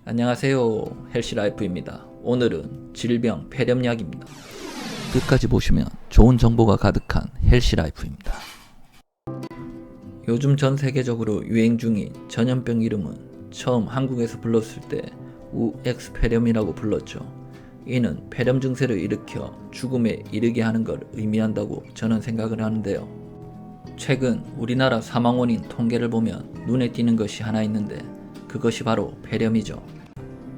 안녕하세요, 헬시라이프입니다. 오늘은 질병 폐렴약입니다. 끝까지 보시면 좋은 정보가 가득한 헬시라이프입니다. 요즘 전 세계적으로 유행 중인 전염병 이름은 처음 한국에서 불렀을 때 우엑스 폐렴이라고 불렀죠. 이는 폐렴 증세를 일으켜 죽음에 이르게 하는 걸 의미한다고 저는 생각을 하는데요. 최근 우리나라 사망 원인 통계를 보면 눈에 띄는 것이 하나 있는데 그것이 바로 폐렴이죠.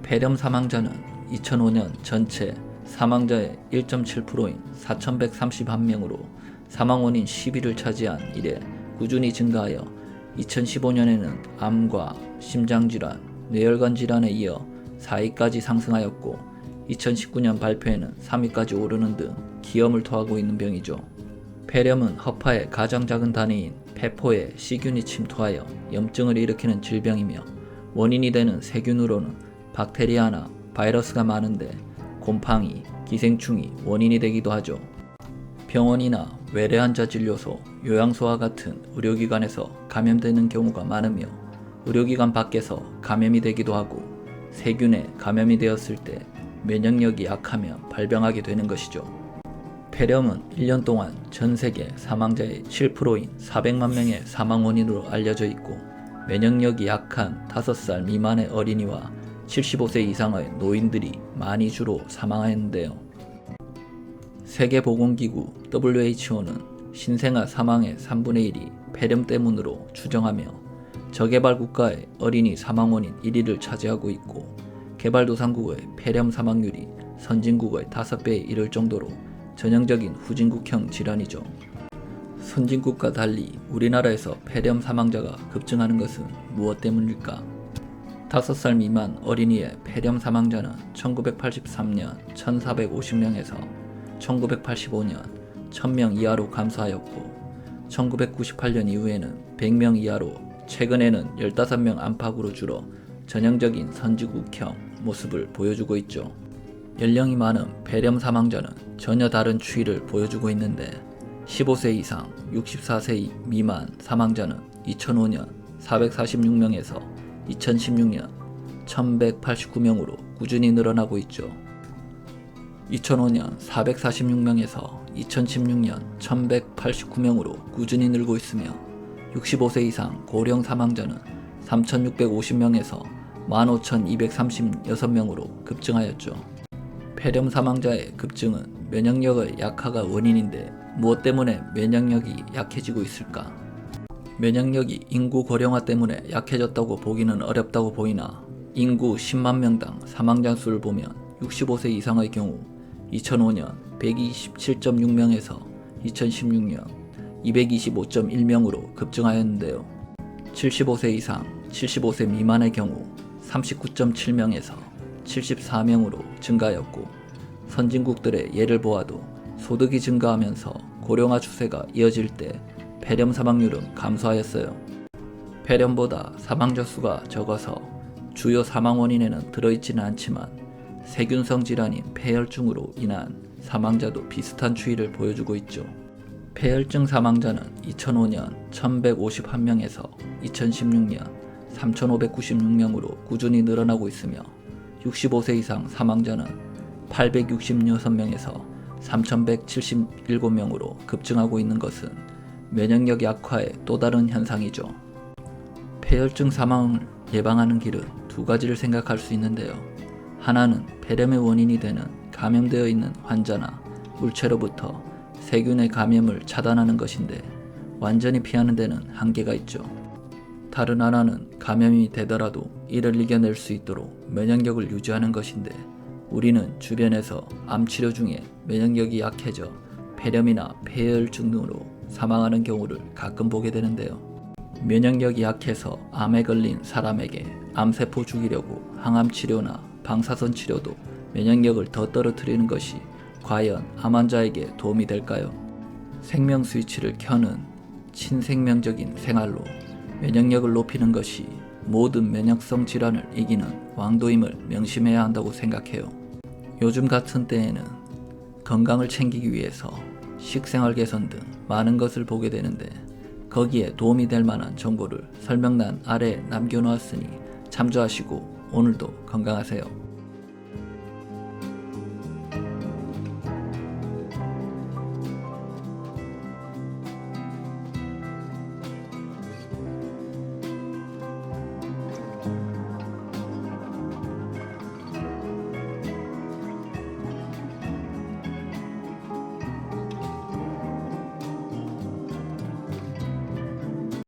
폐렴 사망자는 2005년 전체 사망자의 1.7%인 4,131명으로 사망 원인 10위를 차지한 이래 꾸준히 증가하여 2015년에는 암과 심장질환, 뇌혈관 질환에 이어 4위까지 상승하였고 2019년 발표에는 3위까지 오르는 등 기염을 토하고 있는 병이죠. 폐렴은 허파의 가장 작은 단위인 폐포에细菌이 침투하여 염증을 일으키는 질병이며 원인이 되는 세균으로는 박테리아나 바이러스가 많은데 곰팡이, 기생충이 원인이 되기도 하죠. 병원이나 외래환자진료소, 요양소와 같은 의료기관에서 감염되는 경우가 많으며 의료기관 밖에서 감염이 되기도 하고 세균에 감염이 되었을 때 면역력이 약하면 발병하게 되는 것이죠. 폐렴은 1년 동안 전 세계 사망자의 7%인 400만 명의 사망 원인으로 알려져 있고 면역력이 약한 5살 미만의 어린이와 75세 이상의 노인들이 많이 주로 사망하였는데요. 세계보건기구 WHO는 신생아 사망의 3분의 1이 폐렴 때문으로 추정하며 저개발 국가의 어린이 사망 원인 1위를 차지하고 있고 개발도상국의 폐렴 사망률이 선진국의 5배에 이를 정도로 전형적인 후진국형 질환이죠. 선진국과 달리 우리나라에서 폐렴 사망자가 급증하는 것은 무엇 때문일까? 5살 미만 어린이의 폐렴 사망자는 1983년 1450명에서 1985년 1000명 이하로 감소하였고 1998년 이후에는 100명 이하로 최근에는 15명 안팎으로 줄어 전형적인 선진국형 모습을 보여주고 있죠. 연령이 많은 폐렴 사망자는 전혀 다른 추이를 보여주고 있는데 15세 이상 64세 미만 사망자는 2005년 446명에서 2016년 1189명으로 꾸준히 늘어나고 있죠. 2005년 446명에서 2016년 1189명으로 꾸준히 늘고 있으며 65세 이상 고령 사망자는 3650명에서 15236명으로 급증하였죠. 폐렴 사망자의 급증은 면역력의 약화가 원인인데 무엇 때문에 면역력이 약해지고 있을까? 면역력이 인구 고령화 때문에 약해졌다고 보기는 어렵다고 보이나 인구 10만 명당 사망자 수를 보면 65세 이상의 경우 2005년 127.6명에서 2016년 225.1명으로 급증하였는데요. 75세 이상 75세 미만의 경우 39.7명에서 74명으로 증가하였고 선진국들의 예를 보아도 소득이 증가하면서 고령화 추세가 이어질 때 폐렴 사망률은 감소하였어요. 폐렴보다 사망자 수가 적어서 주요 사망 원인에는 들어있지는 않지만 세균성 질환인 폐혈증으로 인한 사망자도 비슷한 추이를 보여주고 있죠. 폐혈증 사망자는 2005년 1151명에서 2016년 3596명으로 꾸준히 늘어나고 있으며 65세 이상 사망자는 866명에서 3177명으로 급증하고 있는 것은 면역력 약화의 또 다른 현상이죠. 폐혈증 사망을 예방하는 길은 두 가지를 생각할 수 있는데요. 하나는 폐렴의 원인이 되는 감염되어 있는 환자나 물체로부터 세균의 감염을 차단하는 것인데 완전히 피하는 데는 한계가 있죠. 다른 하나는 감염이 되더라도 이를 이겨낼 수 있도록 면역력을 유지하는 것인데 우리는 주변에서 암 치료 중에 면역력이 약해져 폐렴이나 폐혈증 등으로 사망하는 경우를 가끔 보게 되는데요. 면역력이 약해서 암에 걸린 사람에게 암세포 죽이려고 항암 치료나 방사선 치료도 면역력을 더 떨어뜨리는 것이 과연 암 환자에게 도움이 될까요? 생명 스위치를 켜는 친생명적인 생활로 면역력을 높이는 것이 모든 면역성 질환을 이기는 왕도임을 명심해야 한다고 생각해요. 요즘 같은 때에는 건강을 챙기기 위해서 식생활 개선 등 많은 것을 보게 되는데 거기에 도움이 될 만한 정보를 설명란 아래에 남겨놓았으니 참조하시고 오늘도 건강하세요.